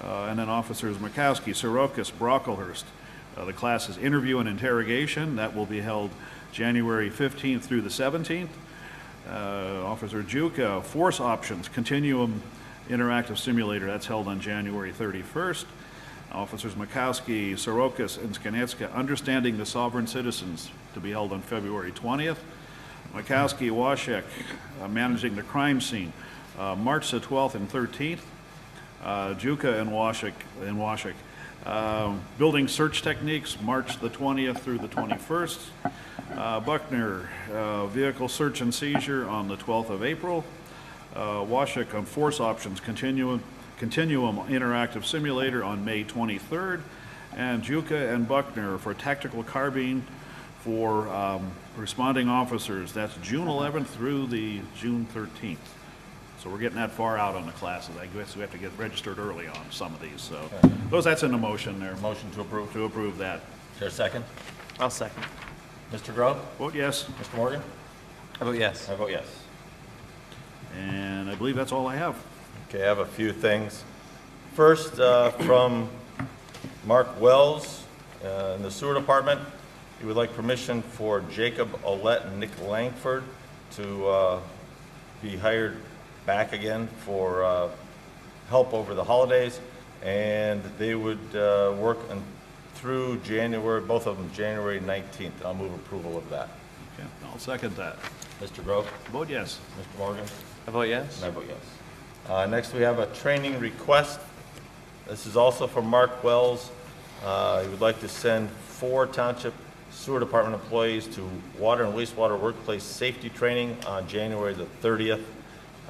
And then officers Murkowski, Sorokas, Brocklehurst. The class is Interview and Interrogation. That will be held January 15th through the 17th. Officer Juka, Force Options, Continuum Interactive Simulator. That's held on January 31st. Officers Murkowski, Sorokas, and Skanetska, Understanding the Sovereign Citizens, to be held on February 20th. Murkowski, Washek, Managing the Crime Scene, March the 12th and 13th. Juka and Washek, Building Search Techniques, March the 20th through the 21st. Buckner, Vehicle Search and Seizure on the 12th of April. Washek on Force Options, Continuum Interactive Simulator on May 23rd, and Juka and Buckner for Tactical Carbine for responding officers. That's June 11th through the June 13th. So we're getting that far out on the classes. I guess we have to get registered early on some of these. So that's in the motion there. Motion to approve. To approve that. Is there a second? I'll second. Mr. Grove? Vote yes. Mr. Morgan? How about yes? I vote yes. And I believe that's all I have. Okay, I have a few things. First, from Mark Wells in the Sewer Department. He would like permission for Jacob Olette and Nick Langford to be hired back again for help over the holidays. And they would work through January, both of them January 19th. I'll move approval of that. Okay, I'll second that. Mr. Grove? Vote yes. Mr. Morgan? How about yes? And I vote yes. Next, we have a training request. This is also from Mark Wells. He would like to send 4 Township Sewer Department employees to water and wastewater workplace safety training on January the 30th.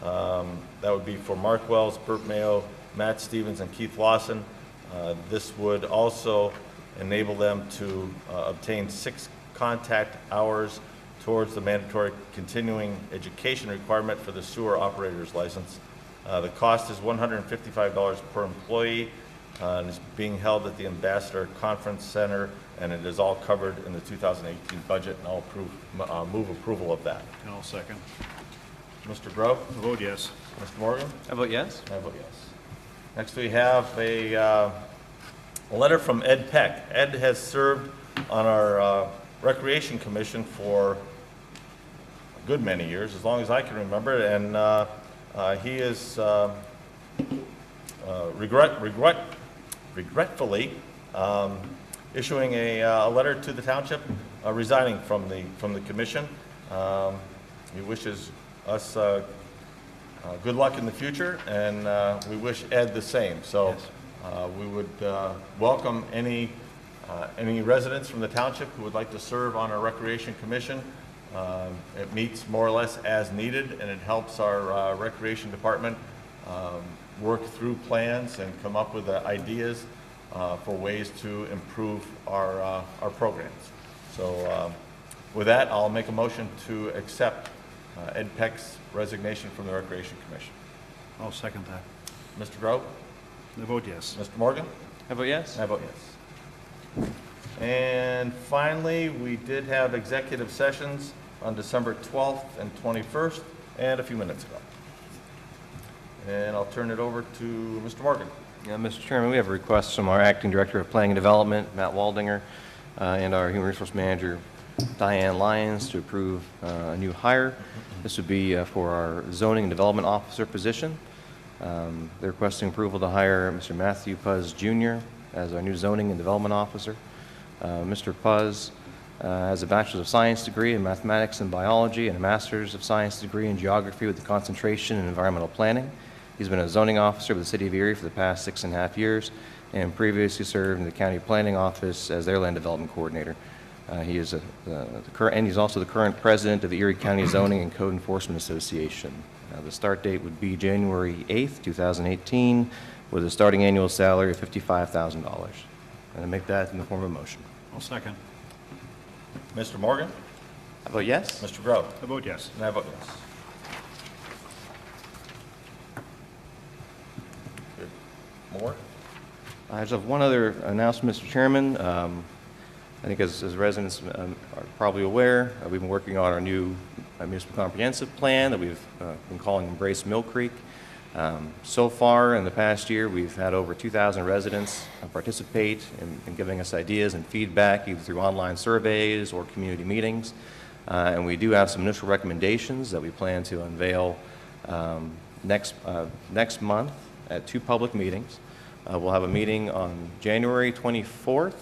That would be for Mark Wells, Bert Mayo, Matt Stevens, and Keith Lawson. This would also enable them to obtain 6 contact hours towards the mandatory continuing education requirement for the sewer operator's license. The cost is $155 per employee. and it's being held at the Ambassador Conference Center, and it is all covered in the 2018 budget, and I'll move approval of that. And I'll second. Mr. Grove? I vote yes. Mr. Morgan? I vote yes. I vote yes. Next, we have a letter from Ed Peck. Ed has served on our Recreation Commission for a good many years, as long as I can remember, and he is regretfully issuing a letter to the township resigning from the commission. He wishes us good luck in the future, and we wish Ed the same. So we would welcome any residents from the township who would like to serve on our Recreation Commission. It meets more or less as needed, and it helps our Recreation Department work through plans and come up with ideas for ways to improve our programs. So with that, I'll make a motion to accept Ed Peck's resignation from the Recreation Commission. I'll second that. Mr. Grove? I vote yes. Mr. Morgan? I vote yes. I vote yes. And finally, we did have executive sessions on December 12th and 21st, and a few minutes ago. And I'll turn it over to Mr. Morgan. Yeah, Mr. Chairman, we have a request from our Acting Director of Planning and Development, Matt Waldinger, and our Human Resource Manager, Diane Lyons, to approve a new hire. This would be for our Zoning and Development Officer position. They're requesting approval to hire Mr. Matthew Puz Jr. as our new Zoning and Development Officer. Mr. Puz has a Bachelor's of Science degree in Mathematics and Biology and a Master's of Science degree in Geography with a concentration in Environmental Planning. He's been a zoning officer with the City of Erie for the past 6.5 years and previously served in the County Planning Office as their Land Development Coordinator. He is and he's also the current president of the Erie County Zoning and Code Enforcement Association. The start date would be January 8th, 2018, with a starting annual salary of $55,000. And I make that in the form of a motion. I'll second. Mr. Morgan? I vote yes. Mr. Grove? I vote yes. And I vote yes. Good. More? I just have one other announcement, Mr. Chairman. I think as residents are probably aware, we've been working on our new municipal comprehensive plan that we've been calling Embrace Mill Creek. So far in the past year, we've had over 2,000 residents participate in giving us ideas and feedback, either through online surveys or community meetings. And we do have some initial recommendations that we plan to unveil next month at 2 public meetings. We'll have a meeting on January 24th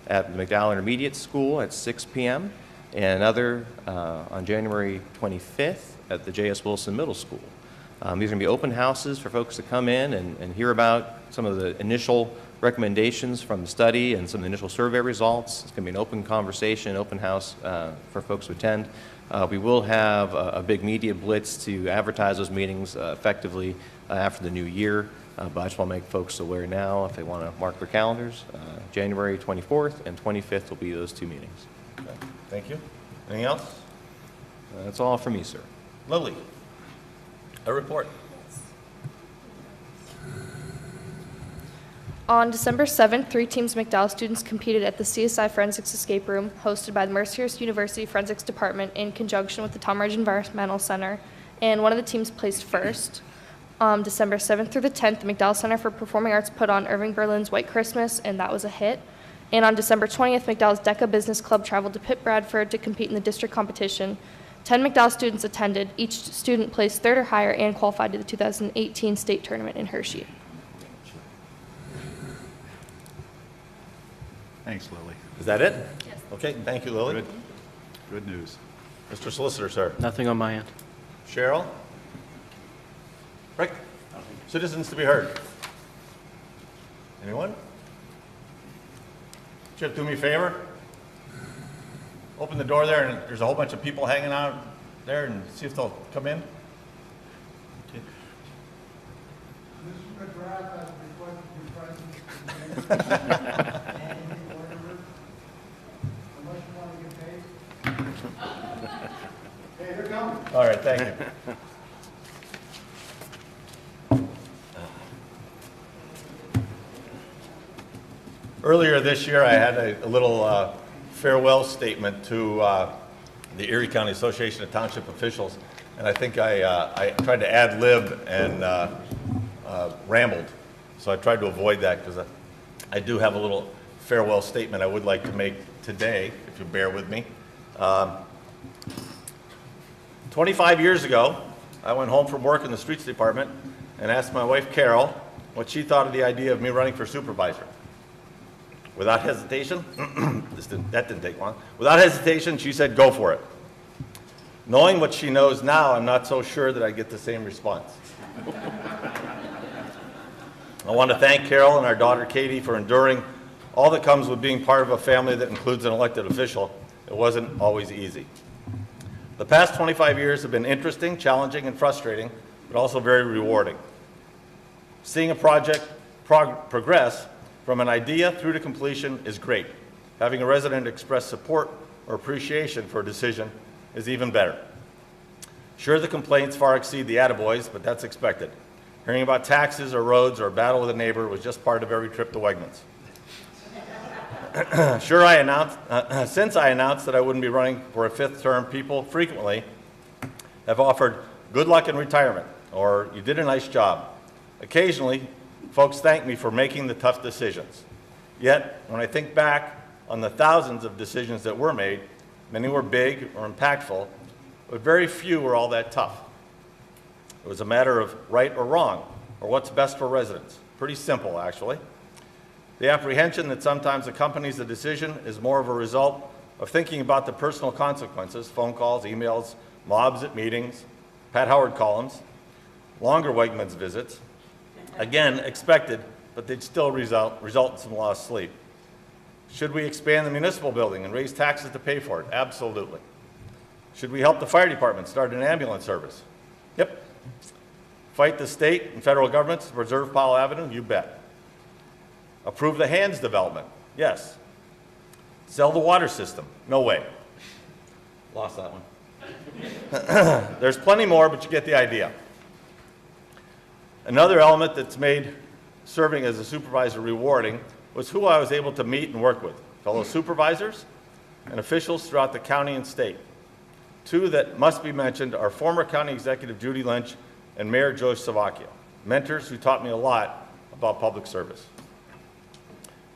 at the McDowell Intermediate School at 6 p.m. and another on January 25th at the J.S. Wilson Middle School. These are going to be open houses for folks to come in and hear about some of the initial recommendations from the study and some of the initial survey results. It's going to be an open conversation, open house for folks to attend. We will have a big media blitz to advertise those meetings effectively after the new year. But I just want to make folks aware now, if they want to mark their calendars, January 24th and 25th will be those 2 meetings. Okay. Thank you. Anything else? That's all from me, sir. Lily, a report. On December 7th, 3 teams of McDowell students competed at the CSI Forensics Escape Room, hosted by the Mercyhurst University Forensics Department in conjunction with the Tom Ridge Environmental Center, and one of the teams placed first. December 7th through the 10th, the McDowell Center for Performing Arts put on Irving Berlin's White Christmas, and that was a hit. And on December 20th, McDowell's DECA Business Club traveled to Pitt Bradford to compete in the district competition. 10 McDowell students attended. Each student placed 3rd or higher and qualified to the 2018 state tournament in Hershey. Thanks, Lily. Is that it? Yes. Okay, thank you, Lily. Good. Good news. Mr. Solicitor, sir. Nothing on my end. Cheryl? Rick? Citizens to be heard. Anyone? Chip, do me a favor. Open the door there, and there's a whole bunch of people hanging out there, and see if they'll come in. Mr. McGrath has requested to be present. Unless you want to get paid. Hey, here comes. All right, thank you. Earlier this year, I had a little farewell statement to the Erie County Association of Township Officials, and I think I tried to ad lib and rambled, so I tried to avoid that because I do have a little farewell statement I would like to make today, if you bear with me. 25 years ago, I went home from work in the streets department and asked my wife, Carol, what she thought of the idea of me running for supervisor. Without hesitation, that didn't take long. Without hesitation, she said, go for it. Knowing what she knows now, I'm not so sure that I get the same response. I want to thank Carol and our daughter Katie for enduring all that comes with being part of a family that includes an elected official. It wasn't always easy. The past 25 years have been interesting, challenging, and frustrating, but also very rewarding. Seeing a project progress from an idea through to completion is great. Having a resident express support or appreciation for a decision is even better. Sure, the complaints far exceed the attaboys, but that's expected. Hearing about taxes or roads or a battle with a neighbor was just part of every trip to Wegmans. Sure, since I announced that I wouldn't be running for a fifth term, people frequently have offered good luck in retirement or you did a nice job. Occasionally, folks thank me for making the tough decisions. Yet, when I think back on the thousands of decisions that were made, many were big or impactful, but very few were all that tough. It was a matter of right or wrong, or what's best for residents. Pretty simple, actually. The apprehension that sometimes accompanies the decision is more of a result of thinking about the personal consequences, phone calls, emails, mobs at meetings, Pat Howard columns, longer Wegmans visits. Again, expected, but they'd still result in some lost sleep. Should we expand the municipal building and raise taxes to pay for it? Absolutely. Should we help the fire department start an ambulance service? Yep. Fight the state and federal governments to preserve Powell Avenue? You bet. Approve the Hands development? Yes. Sell the water system? No way. Lost that one. There's plenty more, but you get the idea. Another element that's made serving as a supervisor rewarding was who I was able to meet and work with, fellow supervisors and officials throughout the county and state. Two that must be mentioned are former County Executive Judy Lynch and Mayor Joe Savacchio, mentors who taught me a lot about public service.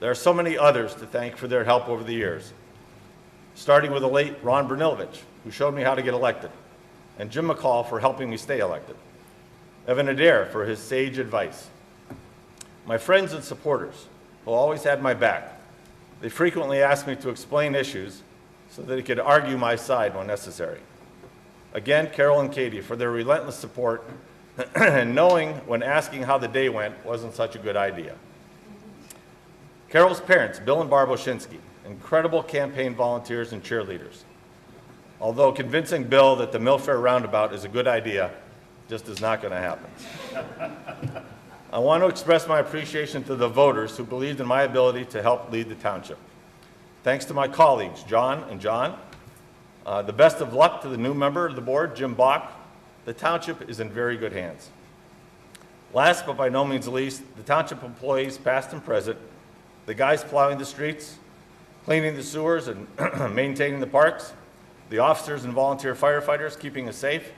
There are so many others to thank for their help over the years, starting with the late Ron Bernilovich, who showed me how to get elected, and Jim McCall for helping me stay elected, Evan Adair for his sage advice. My friends and supporters, who always had my back, they frequently asked me to explain issues so that they could argue my side when necessary. Again, Carol and Katie for their relentless support and knowing when asking how the day went wasn't such a good idea. Carol's parents, Bill and Barb Oshinsky, incredible campaign volunteers and cheerleaders. Although convincing Bill that the Mill Fair Roundabout is a good idea just is not going to happen. I want to express my appreciation to the voters who believed in my ability to help lead the township. Thanks to my colleagues, John and John. The best of luck to the new member of the board, Jim Bach. The township is in very good hands. Last but by no means least, the township employees, past and present, the guys plowing the streets, cleaning the sewers and maintaining the parks, the officers and volunteer firefighters keeping us safe,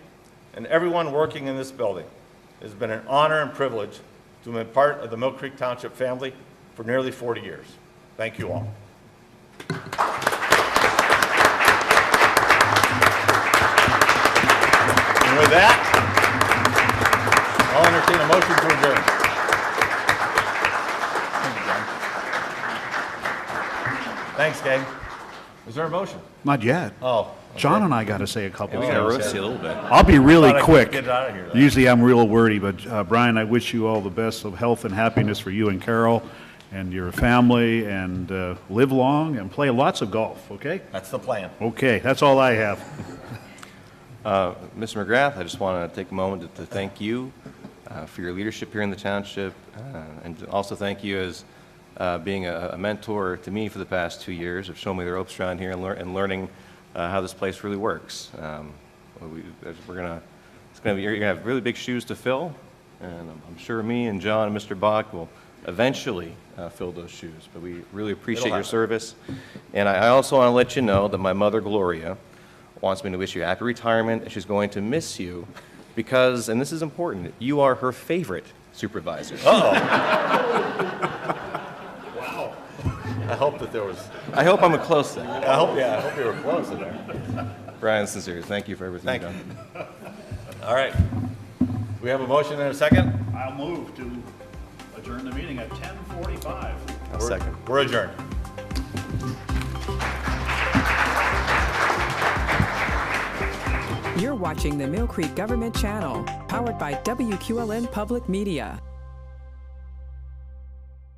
and everyone working in this building. It has been an honor and privilege to have been part of the Mill Creek Township family for nearly 40 years. Thank you all. And with that, I'll entertain a motion to adjourn. Thanks, gang. Is there a motion? Not yet. Oh. John and I got to say a couple We things. got to roast you a little bit. I'll be really Thought I could quick. get out of here, though. Usually I'm real wordy, but Brian, I wish you all the best of health and happiness for you and Carol and your family, and live long and play lots of golf, okay? That's the plan. Okay, that's all I have. Mr. McGrath, I just want to take a moment to thank you for your leadership here in the township, and to also thank you as being a mentor to me for the past 2 years of showing me the ropes around here and learning how this place really works. You're going to have really big shoes to fill, and I'm sure me and John and Mr. Bach will eventually fill those shoes. But we really appreciate It'll your happen. service. And I also want to let you know that my mother, Gloria, wants me to wish you a happy retirement, and she's going to miss you because, and this is important, you are her favorite supervisor. I hope that there was, I hope I'm a close second. I hope you were close in there. Brian, sincere, thank you for everything Thank you've you. done. All right. We have a motion and a second? I'll move to adjourn the meeting at 10:45. I'll second. We're adjourned. You're watching the Mill Creek Government Channel, powered by WQLN Public Media.